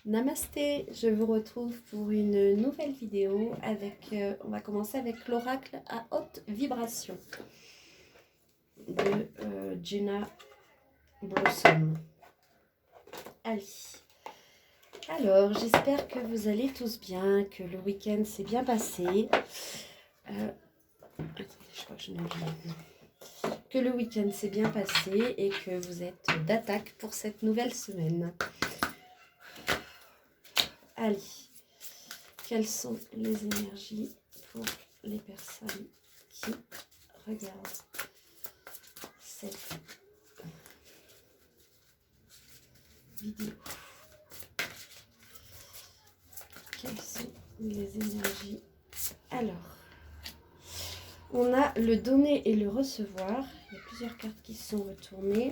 Namasté, je vous retrouve pour une nouvelle vidéo avec, on va commencer avec l'oracle à haute vibration de Gina Blossom. Allez, alors j'espère que vous allez tous bien, que le week-end s'est bien passé. Attendez, je crois que je n'ai oublié. Que le week-end s'est bien passé et que vous êtes d'attaque pour cette nouvelle semaine. Allez. Quelles sont les énergies pour les personnes qui regardent cette vidéo? Quelles sont les énergies? Alors, on a le donner et le recevoir. Il y a plusieurs cartes qui sont retournées.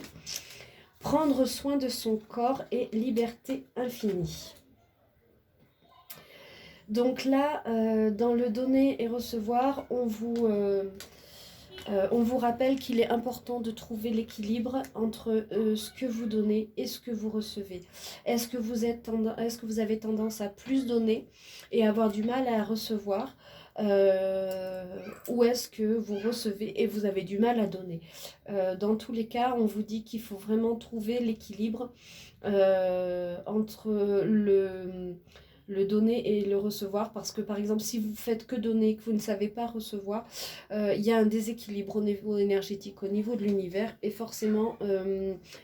Prendre soin de son corps et liberté infinie. Donc là, dans le donner et recevoir, on vous rappelle qu'il est important de trouver l'équilibre entre ce que vous donnez et ce que vous recevez. Est-ce que vous avez tendance à plus donner et avoir du mal à recevoir, ou est-ce que vous recevez et vous avez du mal à donner? Dans tous les cas, on vous dit qu'il faut vraiment trouver l'équilibre entre le donner et le recevoir, parce que par exemple si vous faites que donner et que vous ne savez pas recevoir, il y a un déséquilibre au niveau énergétique, au niveau de l'univers, et forcément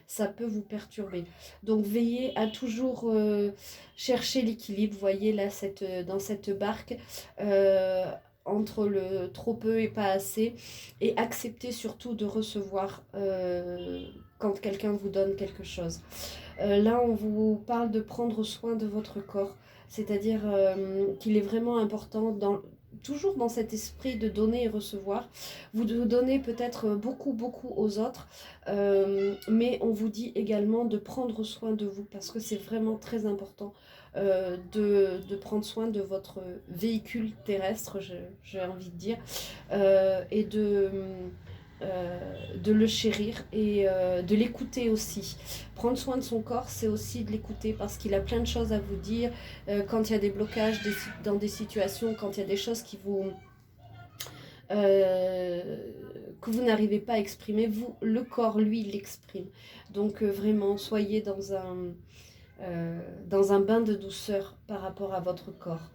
ça peut vous perturber. Donc veillez à toujours chercher l'équilibre. Vous voyez là dans cette barque, entre le trop peu et pas assez, et acceptez surtout de recevoir quand quelqu'un vous donne quelque chose. Là on vous parle de prendre soin de votre corps, c'est-à-dire qu'il est vraiment important, toujours dans cet esprit de donner et recevoir. Vous donnez peut-être beaucoup aux autres, mais on vous dit également de prendre soin de vous, parce que c'est vraiment très important de prendre soin de votre véhicule terrestre, j'ai envie de dire, et de le chérir et de l'écouter aussi. Prendre soin de son corps, c'est aussi de l'écouter, parce qu'il a plein de choses à vous dire. Quand il y a des blocages dans des situations, quand il y a des choses que vous n'arrivez pas à exprimer, le corps, lui, l'exprime. Donc vraiment, soyez dans un bain de douceur par rapport à votre corps.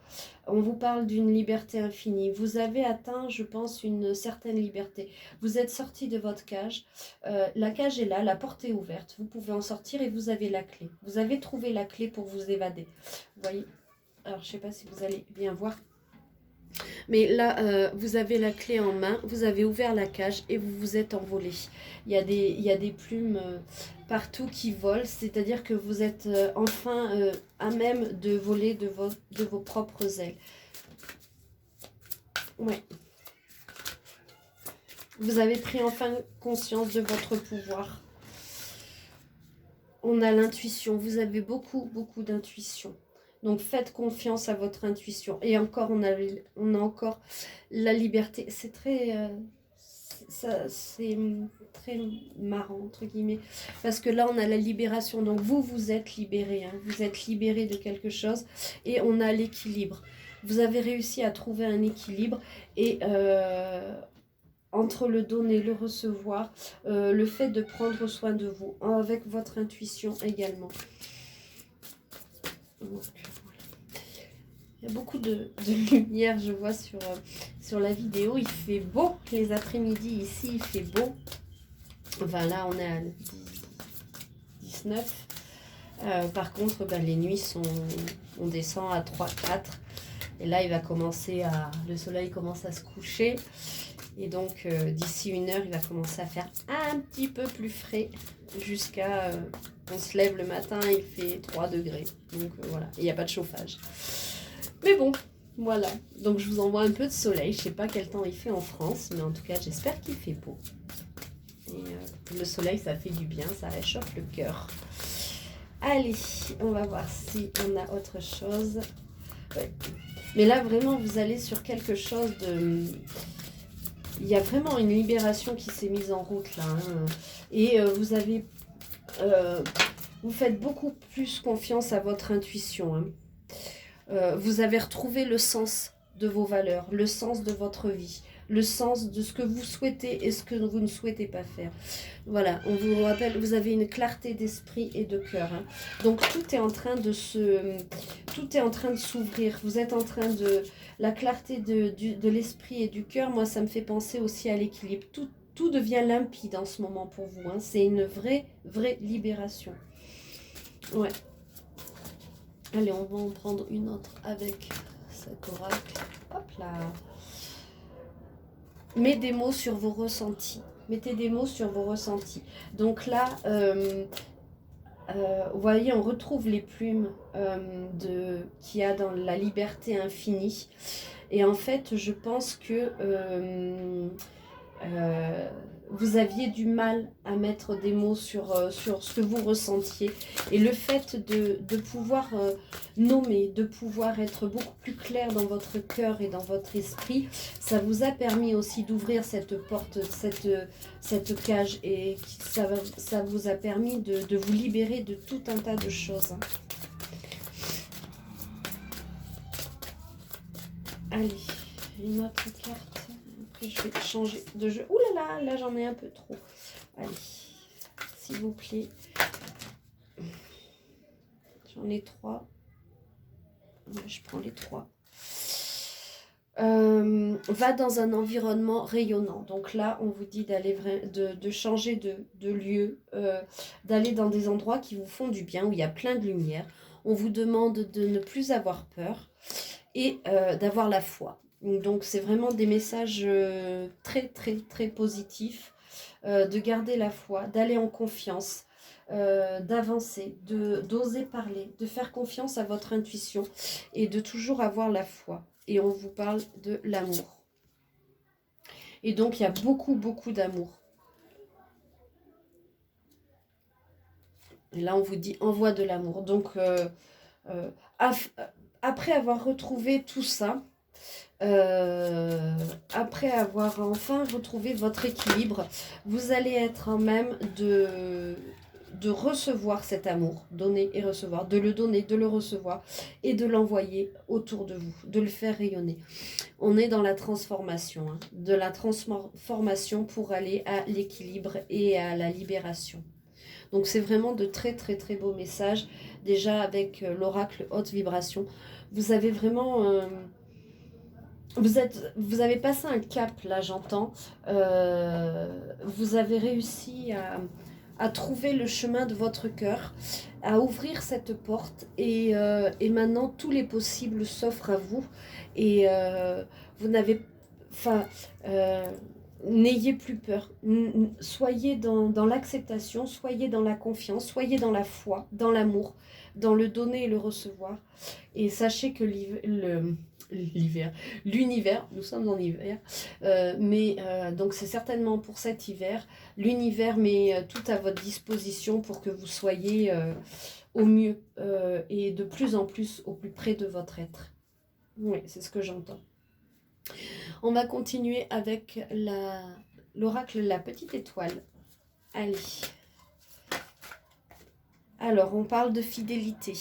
On vous parle d'une liberté infinie. Vous avez atteint, je pense, une certaine liberté. Vous êtes sorti de votre cage. La cage est là, la porte est ouverte. Vous pouvez en sortir et vous avez la clé. Vous avez trouvé la clé pour vous évader. Vous voyez? Alors, je ne sais pas si vous allez bien voir. Mais là, vous avez la clé en main, vous avez ouvert la cage et vous vous êtes envolé. Il y a des plumes partout qui volent, c'est-à-dire que vous êtes enfin à même de voler de vos propres ailes. Ouais. Vous avez pris enfin conscience de votre pouvoir. On a l'intuition, vous avez beaucoup d'intuition. Donc faites confiance à votre intuition. Et encore, on a encore la liberté. C'est très marrant, entre guillemets. Parce que là, on a la libération. Donc vous êtes libéré. Hein. Vous êtes libéré de quelque chose. Et on a l'équilibre. Vous avez réussi à trouver un équilibre. Et entre le donner, le recevoir, le fait de prendre soin de vous, avec votre intuition également. Donc, voilà. Il y a beaucoup de lumière, je vois, sur la vidéo. Il fait beau, les après-midi ici, il fait beau. Enfin là, on est à 19. Par contre, les nuits on descend à 3, 4. Et là, le soleil commence à se coucher. Et donc, d'ici 1 heure, il va commencer à faire un petit peu plus frais. Jusqu'à... on se lève le matin, il fait 3 degrés. Donc, voilà. Et il n'y a pas de chauffage. Mais bon, voilà. Donc, je vous envoie un peu de soleil. Je ne sais pas quel temps il fait en France. Mais en tout cas, j'espère qu'il fait beau. Et le soleil, ça fait du bien. Ça réchauffe le cœur. Allez, on va voir si on a autre chose. Ouais. Mais là, vraiment, vous allez sur quelque chose de... Il y a vraiment une libération qui s'est mise en route là. Hein. Et vous avez Vous faites beaucoup plus confiance à votre intuition. Hein. Vous avez retrouvé le sens de vos valeurs, le sens de votre vie, le sens de ce que vous souhaitez et ce que vous ne souhaitez pas faire. Voilà, on vous rappelle, vous avez une clarté d'esprit et de cœur. Hein. Donc tout est en train de s'ouvrir. Vous êtes en train de... La clarté de l'esprit et du cœur, moi ça me fait penser aussi à l'équilibre. Tout devient limpide en ce moment pour vous. Hein. C'est une vraie libération. Ouais. Allez, on va en prendre une autre avec cet oracle. Hop là. Mettez des mots sur vos ressentis. Mettez des mots sur vos ressentis. Donc là, vous voyez, on retrouve les plumes qu'il y a dans la liberté infinie. Et en fait, je pense que vous aviez du mal à mettre des mots sur ce que vous ressentiez. Et le fait de pouvoir nommer, de pouvoir être beaucoup plus clair dans votre cœur et dans votre esprit, ça vous a permis aussi d'ouvrir cette porte, cette cage. Et ça vous a permis de vous libérer de tout un tas de choses. Allez, une autre carte. Je vais changer de jeu. Ouh là là, là j'en ai un peu trop. Allez, s'il vous plaît. J'en ai 3. Je prends les 3. Va dans un environnement rayonnant. Donc là, on vous dit d'aller de changer de lieu, d'aller dans des endroits qui vous font du bien, où il y a plein de lumière. On vous demande de ne plus avoir peur et d'avoir la foi. Donc c'est vraiment des messages très positifs, de garder la foi, d'aller en confiance, d'avancer, d'oser parler, de faire confiance à votre intuition et de toujours avoir la foi. Et on vous parle de l'amour. Et donc il y a beaucoup d'amour. Et là on vous dit envoie de l'amour. Donc après avoir retrouvé tout ça, après avoir enfin retrouvé votre équilibre, vous allez être en même de recevoir cet amour, donner et recevoir, de le donner, de le recevoir et de l'envoyer autour de vous, de le faire rayonner. On est dans la transformation, hein, de la transformation pour aller à l'équilibre et à la libération. Donc c'est vraiment de très beaux messages. Déjà avec l'oracle haute vibration, vous avez vraiment... Vous avez passé un cap, là, j'entends. Vous avez réussi à trouver le chemin de votre cœur, à ouvrir cette porte. Et maintenant, tous les possibles s'offrent à vous. Et vous n'avez... Enfin... n'ayez plus peur. Soyez dans l'acceptation, soyez dans la confiance, soyez dans la foi, dans l'amour, dans le donner et le recevoir. Et sachez que l'univers, nous sommes en hiver, donc c'est certainement pour cet hiver, l'univers met tout à votre disposition pour que vous soyez au mieux et de plus en plus au plus près de votre être. Oui, c'est ce que j'entends. On va continuer avec l'oracle La Petite Étoile. Allez. Alors, on parle de fidélité.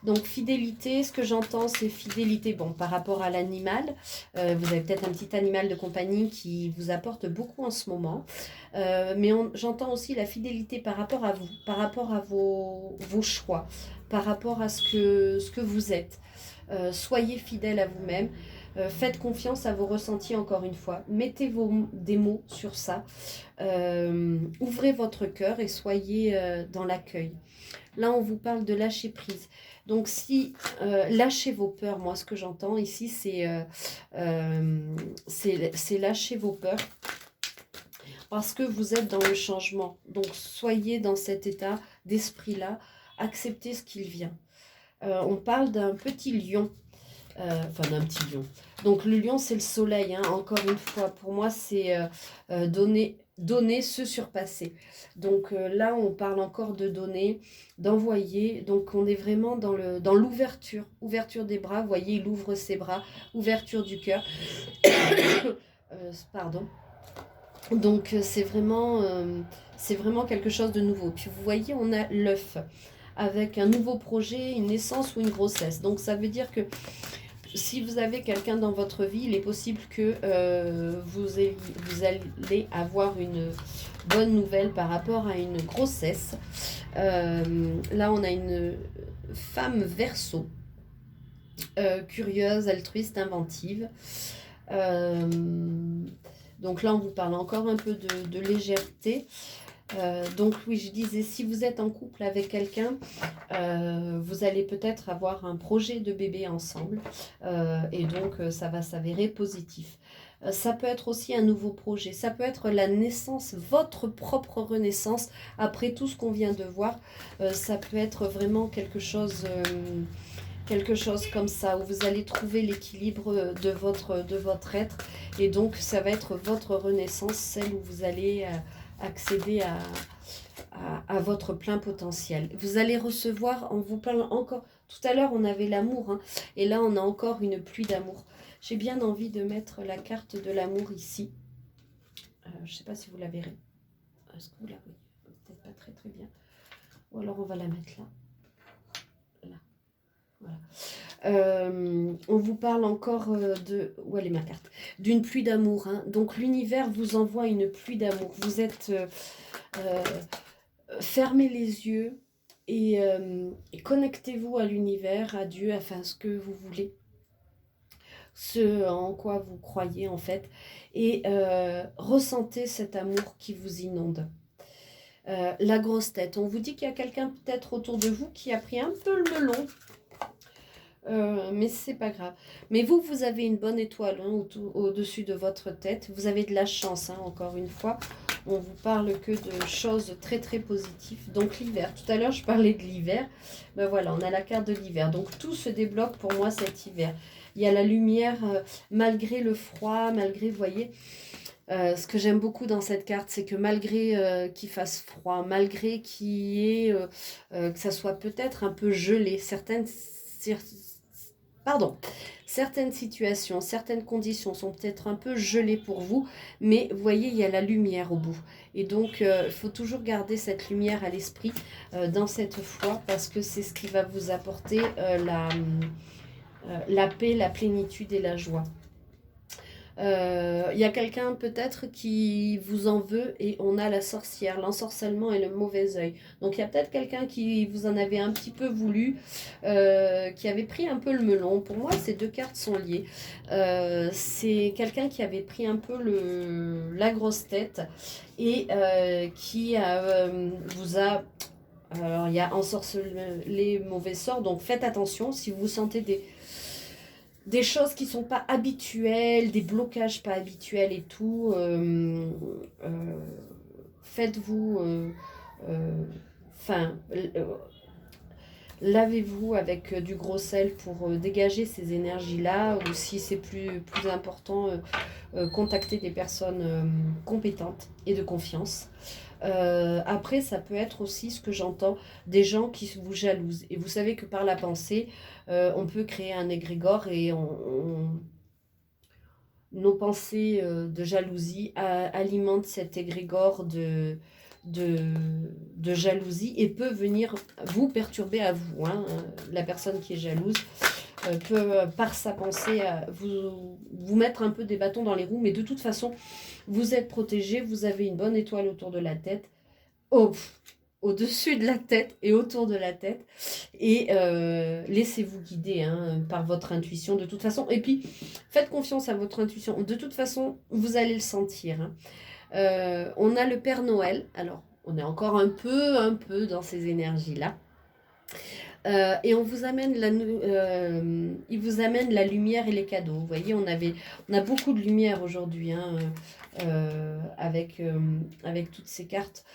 Donc, fidélité, ce que j'entends, c'est fidélité, bon, par rapport à l'animal. Vous avez peut-être un petit animal de compagnie qui vous apporte beaucoup en ce moment. Mais j'entends aussi la fidélité par rapport à vous, par rapport à vos choix, par rapport à ce que vous êtes. Soyez fidèle à vous-même. Faites confiance à vos ressentis encore une fois. Mettez des mots sur ça. Ouvrez votre cœur et soyez dans l'accueil. Là, on vous parle de lâcher prise. Donc, si lâchez vos peurs, moi, ce que j'entends ici, c'est lâcher vos peurs parce que vous êtes dans le changement. Donc, soyez dans cet état d'esprit-là. Acceptez ce qu'il vient. On parle d'un petit lion. Enfin, d'un petit lion. Donc, le lion, c'est le soleil. Hein, encore une fois, pour moi, c'est donner, se surpasser. Donc là, on parle encore de donner, d'envoyer. Donc, on est vraiment dans l'ouverture. Ouverture des bras. Vous voyez, il ouvre ses bras. Ouverture du cœur. Pardon. Donc c'est vraiment quelque chose de nouveau. Puis vous voyez, on a l'œuf avec un nouveau projet, une naissance ou une grossesse. Donc ça veut dire que si vous avez quelqu'un dans votre vie, il est possible que vous allez avoir une bonne nouvelle par rapport à une grossesse. Là, on a une femme Verseau, curieuse, altruiste, inventive. Euh, donc là, on vous parle encore un peu de légèreté. Donc oui, je disais, si vous êtes en couple avec quelqu'un, vous allez peut-être avoir un projet de bébé ensemble et donc ça va s'avérer positif. Ça peut être aussi un nouveau projet, ça peut être la naissance, votre propre renaissance après tout ce qu'on vient de voir. Ça peut être vraiment quelque chose comme ça, où vous allez trouver l'équilibre de votre être. Et donc, ça va être votre renaissance, celle où vous allez accéder à votre plein potentiel. Vous allez recevoir, en vous parlant encore, tout à l'heure on avait l'amour, hein, et là on a encore une pluie d'amour. J'ai bien envie de mettre la carte de l'amour ici. Je ne sais pas si vous la verrez. Est-ce que vous la voyez? Peut-être pas très très bien. Ou alors on va la mettre là. Là. Voilà. On vous parle encore de... Où elle est ma carte? D'une pluie d'amour. Hein. Donc l'univers vous envoie une pluie d'amour. Vous êtes... fermez les yeux et connectez-vous à l'univers, à Dieu, à ce que vous voulez. Ce en quoi vous croyez en fait. Et ressentez cet amour qui vous inonde. La grosse tête. On vous dit qu'il y a quelqu'un peut-être autour de vous qui a pris un peu le melon. Mais c'est pas grave. Mais vous avez une bonne étoile hein, au-dessus de votre tête. Vous avez de la chance, hein, encore une fois. On vous parle que de choses très très positives. Donc l'hiver. Tout à l'heure, je parlais de l'hiver. Ben voilà, on a la carte de l'hiver. Donc tout se débloque pour moi cet hiver. Il y a la lumière malgré le froid, malgré, vous voyez... ce que j'aime beaucoup dans cette carte, c'est que malgré qu'il fasse froid, malgré que ça soit peut-être un peu gelé, certaines situations, certaines conditions sont peut-être un peu gelées pour vous, mais vous voyez, il y a la lumière au bout. Et donc, il faut toujours garder cette lumière à l'esprit dans cette foi, parce que c'est ce qui va vous apporter la paix, la plénitude et la joie. Il y a quelqu'un peut-être qui vous en veut et on a la sorcière, l'ensorcellement et le mauvais œil. Donc il y a peut-être quelqu'un qui vous en avait un petit peu voulu, qui avait pris un peu le melon. Pour moi, ces deux cartes sont liées. C'est quelqu'un qui avait pris un peu la grosse tête et qui vous a... Alors il y a ensorcelé mauvais sort, donc faites attention si vous sentez des choses qui sont pas habituelles, des blocages pas habituels et tout, faites-vous, lavez-vous avec du gros sel pour dégager ces énergies-là, ou si c'est plus important, contactez des personnes compétentes et de confiance. Après, ça peut être aussi ce que j'entends, des gens qui vous jalousent. Et vous savez que par la pensée, on peut créer un égrégore et nos pensées de jalousie alimentent cet égrégore de, de jalousie et peut venir vous perturber à vous. Hein. La personne qui est jalouse peut, par sa pensée, vous mettre un peu des bâtons dans les roues, mais de toute façon, vous êtes protégé, vous avez une bonne étoile autour de la tête, au-dessus de la tête et autour de la tête, et laissez-vous guider hein, par votre intuition de toute façon, et puis faites confiance à votre intuition, de toute façon, vous allez le sentir. Hein. On a le Père Noël, alors on est encore un peu dans ces énergies-là. Et il vous amène la lumière et les cadeaux. Vous voyez, on a beaucoup de lumière aujourd'hui hein, avec toutes ces cartes.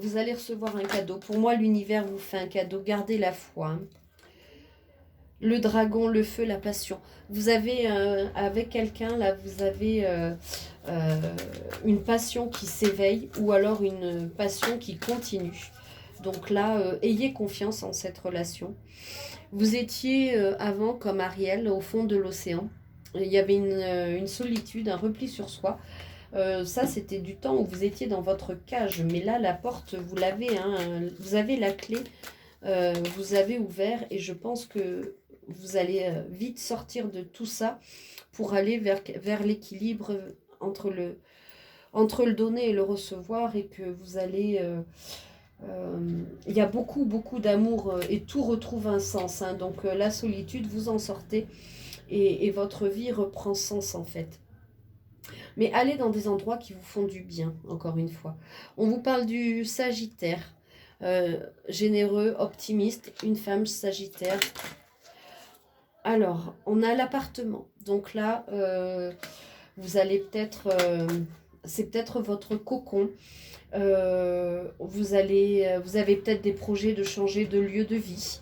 Vous allez recevoir un cadeau. Pour moi, l'univers vous fait un cadeau. Gardez la foi. Hein. Le dragon, le feu, la passion. Vous avez, avec quelqu'un, là, vous avez une passion qui s'éveille ou alors une passion qui continue. Donc là, ayez confiance en cette relation. Vous étiez avant comme Ariel au fond de l'océan. Il y avait une solitude, un repli sur soi. Ça, c'était du temps où vous étiez dans votre cage. Mais là, la porte, vous l'avez, hein, vous avez la clé, vous avez ouvert. Et je pense que vous allez vite sortir de tout ça pour aller vers l'équilibre entre le donner et le recevoir. Et que vous allez... il y a beaucoup, beaucoup d'amour et tout retrouve un sens, hein. Donc la solitude, vous en sortez et votre vie reprend sens en fait. Mais allez dans des endroits qui vous font du bien, encore une fois. On vous parle du Sagittaire, généreux, optimiste, une femme Sagittaire. Alors, on a l'appartement. Donc là, vous allez peut-être... c'est peut-être votre cocon. Vous avez peut-être des projets de changer de lieu de vie.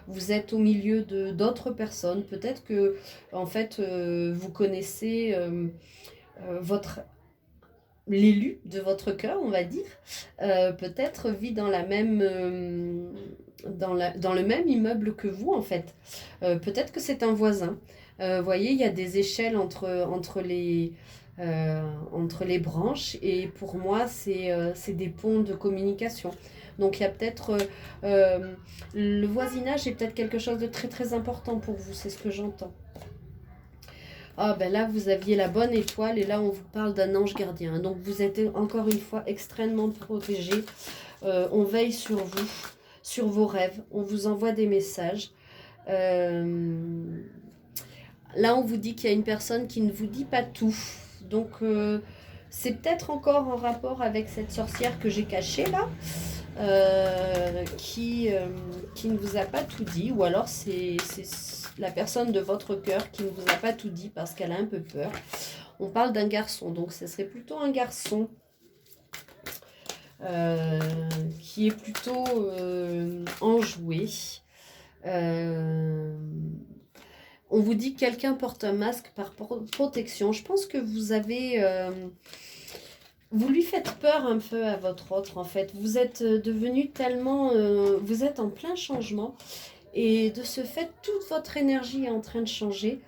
Vous êtes au milieu d'autres personnes. Peut-être que en fait vous connaissez l'élu de votre cœur, on va dire. Peut-être vit dans la même dans le même immeuble que vous en fait. Peut-être que c'est un voisin. Vous voyez, il y a des échelles entre les branches et pour moi c'est des ponts de communication. Donc il y a peut-être le voisinage est peut-être quelque chose de très très important pour vous, c'est ce que j'entends. Ah ben là vous aviez la bonne étoile et là on vous parle d'un ange gardien. Donc vous êtes encore une fois extrêmement protégé. On veille sur vous, sur vos rêves, on vous envoie des messages. Là, on vous dit qu'il y a une personne qui ne vous dit pas tout. Donc, c'est peut-être encore en rapport avec cette sorcière que j'ai cachée là, qui ne vous a pas tout dit. Ou alors, c'est la personne de votre cœur qui ne vous a pas tout dit parce qu'elle a un peu peur. On parle d'un garçon, donc ce serait plutôt un garçon qui est plutôt enjoué. On vous dit que quelqu'un porte un masque par protection. Je pense que vous lui faites peur un peu à votre autre en fait. Vous êtes devenu tellement... vous êtes en plein changement. Et de ce fait, toute votre énergie est en train de changer.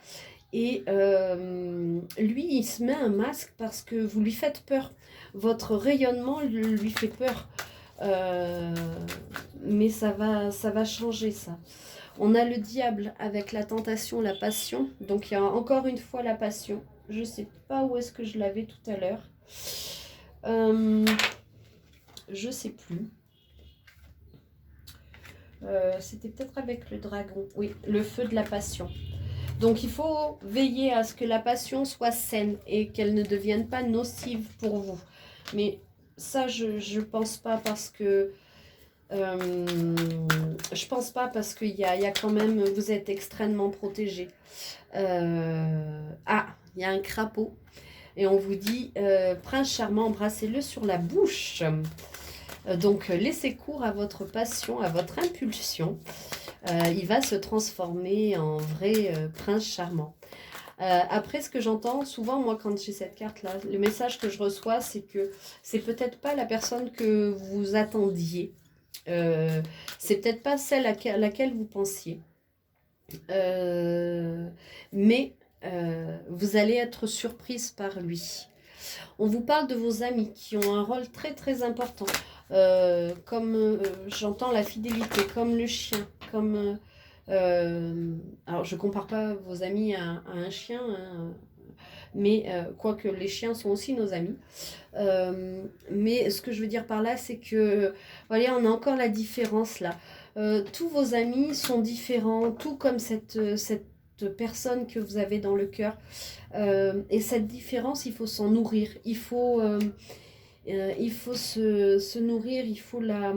Et lui, il se met un masque parce que vous lui faites peur. Votre rayonnement lui fait peur. Mais ça va changer ça. On a le diable avec la tentation, la passion. Donc il y a encore une fois la passion. Je ne sais pas où est-ce que je l'avais tout à l'heure. Je ne sais plus. C'était peut-être avec le dragon. Oui, le feu de la passion. Donc il faut veiller à ce que la passion soit saine et qu'elle ne devienne pas nocive pour vous. Mais ça, je pense pas parce que... je pense pas parce qu'il y a quand même... Vous êtes extrêmement protégé. Ah, il y a un crapaud. Et on vous dit, prince charmant, embrassez-le sur la bouche. Donc, laissez cours à votre passion, à votre impulsion. Il va se transformer en vrai prince charmant. Après, ce que j'entends souvent, moi, quand j'ai cette carte-là, le message que je reçois, c'est que c'est peut-être pas la personne que vous attendiez. C'est peut-être pas celle à laquelle vous pensiez. Mais vous allez être surprise par lui. On vous parle de vos amis qui ont un rôle très très important. Comme j'entends la fidélité, comme le chien, comme... alors je compare pas vos amis à un chien, hein, mais quoique les chiens sont aussi nos amis. Mais ce que je veux dire par là, c'est que, voilà, on a encore la différence là. Tous vos amis sont différents, tout comme cette personne que vous avez dans le cœur. Et cette différence, il faut s'en nourrir. Il faut se nourrir, il faut la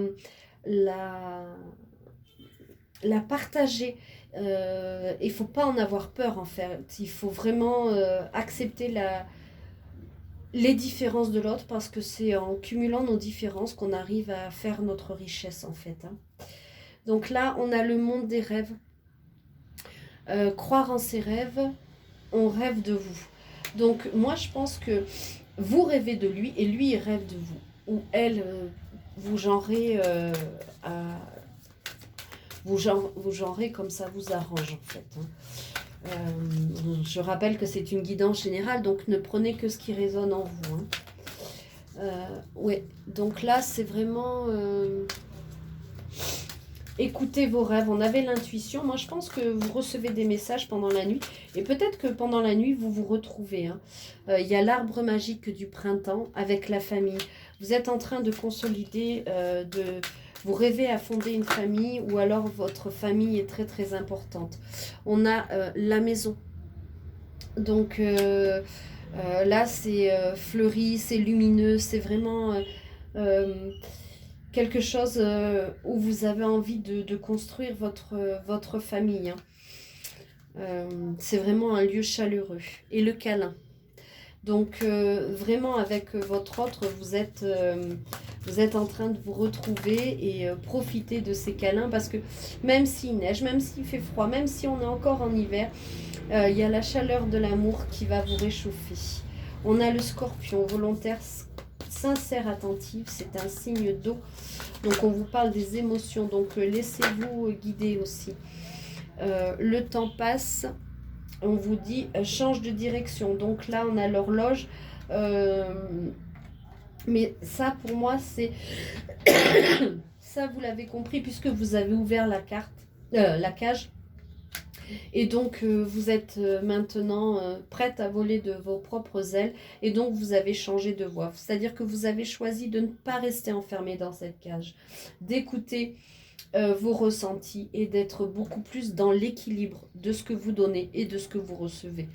partager. Il ne faut pas en avoir peur en fait. Il faut vraiment accepter les différences de l'autre parce que c'est en cumulant nos différences qu'on arrive à faire notre richesse en fait. Hein. Donc là, on a le monde des rêves. Croire en ses rêves, on rêve de vous. Donc moi, je pense que vous rêvez de lui et lui, il rêve de vous. Ou elle, vous genrez vous genrez comme ça vous arrange en fait. Hein. Je rappelle que c'est une guidance générale, donc ne prenez que ce qui résonne en vous. Hein. Ouais, donc là, c'est vraiment... écoutez vos rêves, on avait l'intuition. Moi, je pense que vous recevez des messages pendant la nuit. Et peut-être que pendant la nuit, vous vous retrouvez. Hein. Il y a l'arbre magique du printemps avec la famille. Vous êtes en train de consolider, vous rêvez à fonder une famille ou alors votre famille est très très importante. On a la maison. Donc là, c'est fleuri, c'est lumineux, c'est vraiment... quelque chose où vous avez envie de construire votre famille. Hein. C'est vraiment un lieu chaleureux. Et le câlin. Donc vraiment avec votre autre, vous êtes en train de vous retrouver et profiter de ces câlins parce que même s'il neige, même s'il fait froid, même si on est encore en hiver, il y a la chaleur de l'amour qui va vous réchauffer. On a le scorpion, volontaire, sincère, attentif, c'est un signe d'eau. Donc on vous parle des émotions, donc laissez-vous guider aussi. Le temps passe, on vous dit change de direction. Donc là on a l'horloge. Mais ça pour moi c'est... ça vous l'avez compris puisque vous avez ouvert la cage. Et donc, vous êtes maintenant prête à voler de vos propres ailes. Et donc, vous avez changé de voie. C'est-à-dire que vous avez choisi de ne pas rester enfermé dans cette cage. D'écouter vos ressentis et d'être beaucoup plus dans l'équilibre de ce que vous donnez et de ce que vous recevez.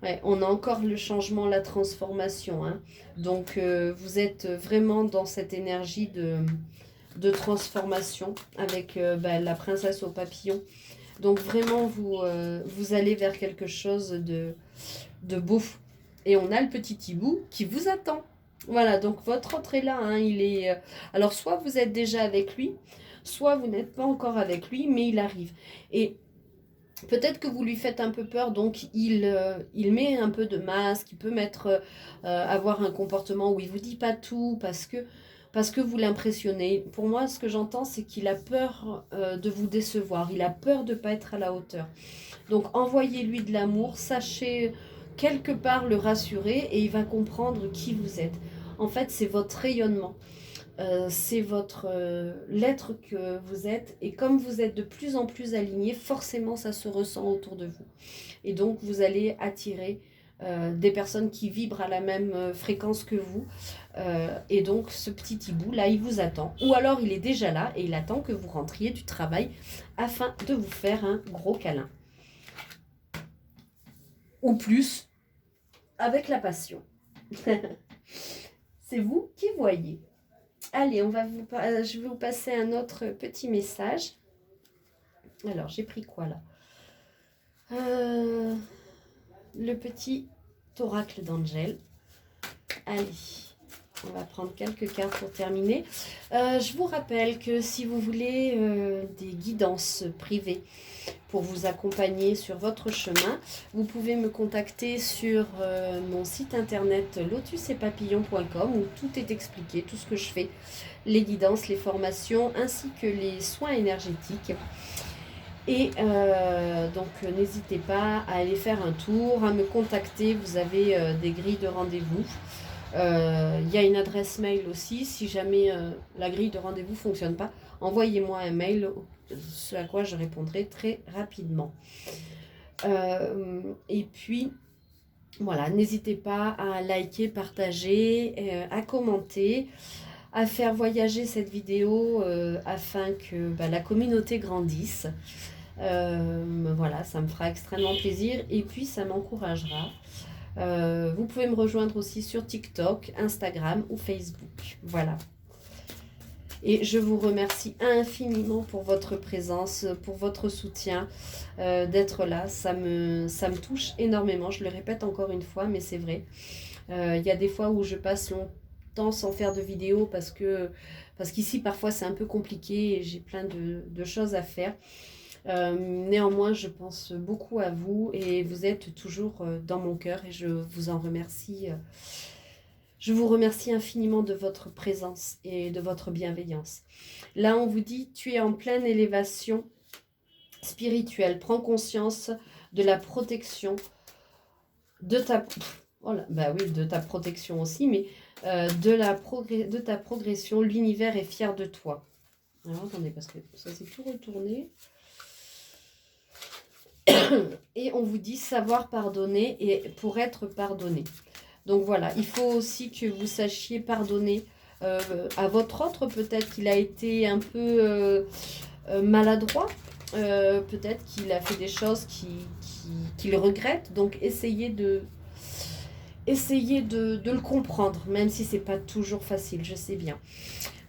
Ouais, on a encore le changement, la transformation. Hein. Donc, vous êtes vraiment dans cette énergie de transformation avec la princesse au papillon. Donc vraiment, vous allez vers quelque chose de beau. Et on a le petit hibou qui vous attend. Voilà, donc votre autre est là. Hein, il est, alors, soit vous êtes déjà avec lui, soit vous n'êtes pas encore avec lui, mais il arrive. Et peut-être que vous lui faites un peu peur, donc il met un peu de masque, il peut avoir un comportement où il ne vous dit pas tout, parce que vous l'impressionnez. Pour moi, ce que j'entends, c'est qu'il a peur de vous décevoir. Il a peur de ne pas être à la hauteur. Donc, envoyez-lui de l'amour. Sachez quelque part le rassurer et il va comprendre qui vous êtes. En fait, c'est votre rayonnement. C'est votre l'être que vous êtes. Et comme vous êtes de plus en plus aligné, forcément, ça se ressent autour de vous. Et donc, vous allez attirer des personnes qui vibrent à la même fréquence que vous. Et donc, ce petit hibou, là, il vous attend. Ou alors, il est déjà là et il attend que vous rentriez du travail afin de vous faire un gros câlin. Ou plus, avec la passion. C'est vous qui voyez. Allez, je vais vous passer un autre petit message. Alors, j'ai pris quoi là ? Le petit oracle d'Angel. Allez, on va prendre quelques cartes pour terminer. Je vous rappelle que si vous voulez des guidances privées pour vous accompagner sur votre chemin, vous pouvez me contacter sur mon site internet lotusetpapillons.com où tout est expliqué, tout ce que je fais, les guidances, les formations ainsi que les soins énergétiques. Et donc n'hésitez pas à aller faire un tour, à me contacter, vous avez des grilles de rendez-vous. Il y a une adresse mail aussi, si jamais la grille de rendez-vous ne fonctionne pas, envoyez-moi un mail, ce à quoi je répondrai très rapidement. Et puis, voilà, n'hésitez pas à liker, partager, à commenter, à faire voyager cette vidéo afin que la communauté grandisse. Voilà, ça me fera extrêmement plaisir et puis ça m'encouragera. Vous pouvez me rejoindre aussi sur TikTok, Instagram ou Facebook. Voilà. Et je vous remercie infiniment pour votre présence, pour votre soutien, d'être là. Ça me touche énormément. Je le répète encore une fois, mais c'est vrai. Il y a des fois où je passe longtemps sans faire de vidéo parce qu'ici, parfois, c'est un peu compliqué et j'ai plein de choses à faire. Néanmoins, je pense beaucoup à vous et vous êtes toujours dans mon cœur et je vous en remercie. Je vous remercie infiniment de votre présence et de votre bienveillance. Là, on vous dit, tu es en pleine élévation spirituelle. Prends conscience de la protection de ta... Voilà, bah oui, de ta protection aussi, mais de ta progression. L'univers est fier de toi. Alors, attendez, parce que ça s'est tout retourné. Et on vous dit savoir pardonner et pour être pardonné. Donc voilà, il faut aussi que vous sachiez pardonner à votre autre. Peut-être qu'il a été un peu maladroit. Peut-être qu'il a fait des choses qu'il regrette. Donc essayez de le comprendre, même si c'est pas toujours facile, je sais bien.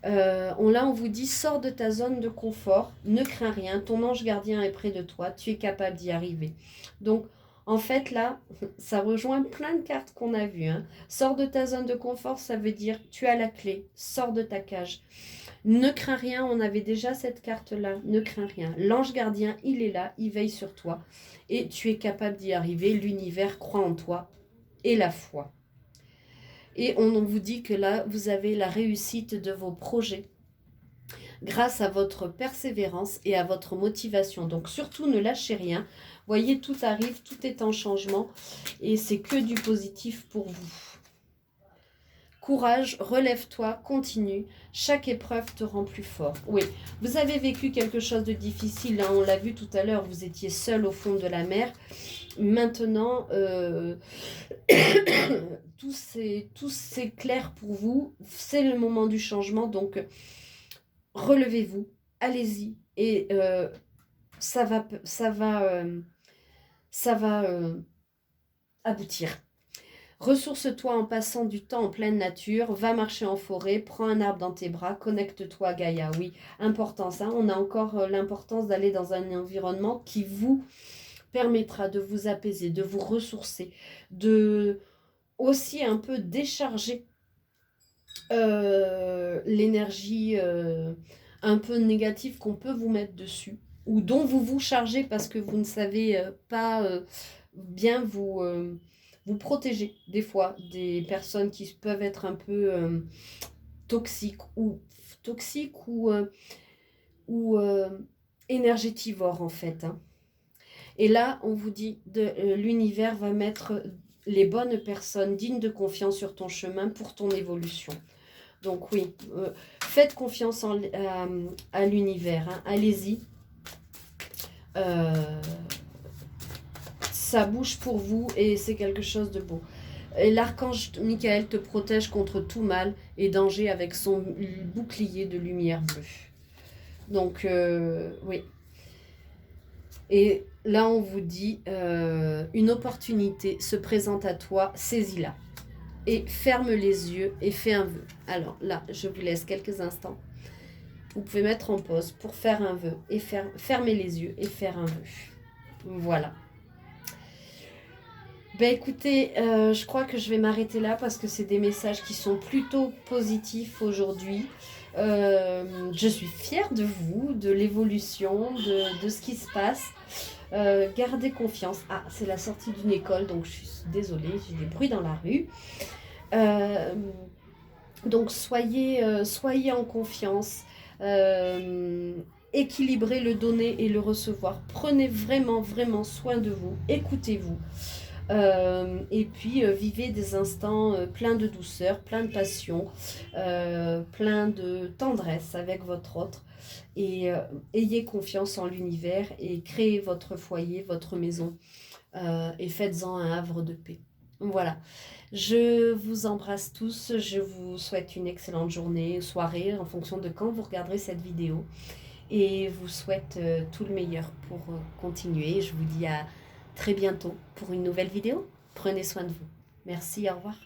Là, on vous dit, sors de ta zone de confort, ne crains rien, ton ange gardien est près de toi, tu es capable d'y arriver. Donc, en fait, là, ça rejoint plein de cartes qu'on a vues. Hein. Sors de ta zone de confort, ça veut dire, tu as la clé, sors de ta cage. Ne crains rien, on avait déjà cette carte-là, ne crains rien. L'ange gardien, il est là, il veille sur toi, et tu es capable d'y arriver, l'univers croit en toi, et la foi. Et on vous dit que là, vous avez la réussite de vos projets grâce à votre persévérance et à votre motivation. Donc surtout, ne lâchez rien. Voyez, tout arrive, tout est en changement et c'est que du positif pour vous. Courage, relève-toi, continue. Chaque épreuve te rend plus fort. Oui, vous avez vécu quelque chose de difficile. Hein, on l'a vu tout à l'heure, vous étiez seul au fond de la mer. Maintenant, tout c'est clair pour vous. C'est le moment du changement. Donc, relevez-vous, allez-y. Et ça va aboutir. Ressource-toi en passant du temps en pleine nature, va marcher en forêt, prends un arbre dans tes bras, connecte-toi à Gaïa. Oui, important ça. On a encore l'importance d'aller dans un environnement qui vous permettra de vous apaiser, de vous ressourcer, de aussi un peu décharger l'énergie un peu négative qu'on peut vous mettre dessus ou dont vous vous chargez parce que vous ne savez pas bien vous protéger des fois des personnes qui peuvent être un peu toxiques ou énergétivores en fait. Hein. Et là, on vous dit, l'univers va mettre les bonnes personnes dignes de confiance sur ton chemin pour ton évolution. Donc oui, faites confiance à l'univers, hein. Allez-y. Ça bouge pour vous et c'est quelque chose de beau. Et l'archange Michael te protège contre tout mal et danger avec son bouclier de lumière bleue. Donc oui. Et là, on vous dit, une opportunité se présente à toi, saisis-la. Et ferme les yeux et fais un vœu. Alors là, je vous laisse quelques instants. Vous pouvez mettre en pause pour faire un vœu et fermer les yeux et faire un vœu. Voilà. Ben écoutez, je crois que je vais m'arrêter là parce que c'est des messages qui sont plutôt positifs aujourd'hui. Je suis fière de vous, de l'évolution, de ce qui se passe. Gardez confiance. Ah, c'est la sortie d'une école, donc je suis désolée, j'ai des bruits dans la rue. Donc soyez en confiance. Équilibrez le donner et le recevoir. Prenez vraiment, vraiment soin de vous. Écoutez-vous. Et puis vivez des instants pleins de douceur, plein de passion, plein de tendresse avec votre autre. Et ayez confiance en l'univers et créez votre foyer, votre maison et faites-en un havre de paix. Voilà, je vous embrasse tous, je vous souhaite une excellente journée, soirée en fonction de quand vous regarderez cette vidéo et vous souhaite tout le meilleur pour continuer. Je vous dis à très bientôt pour une nouvelle vidéo. Prenez soin de vous. Merci, au revoir.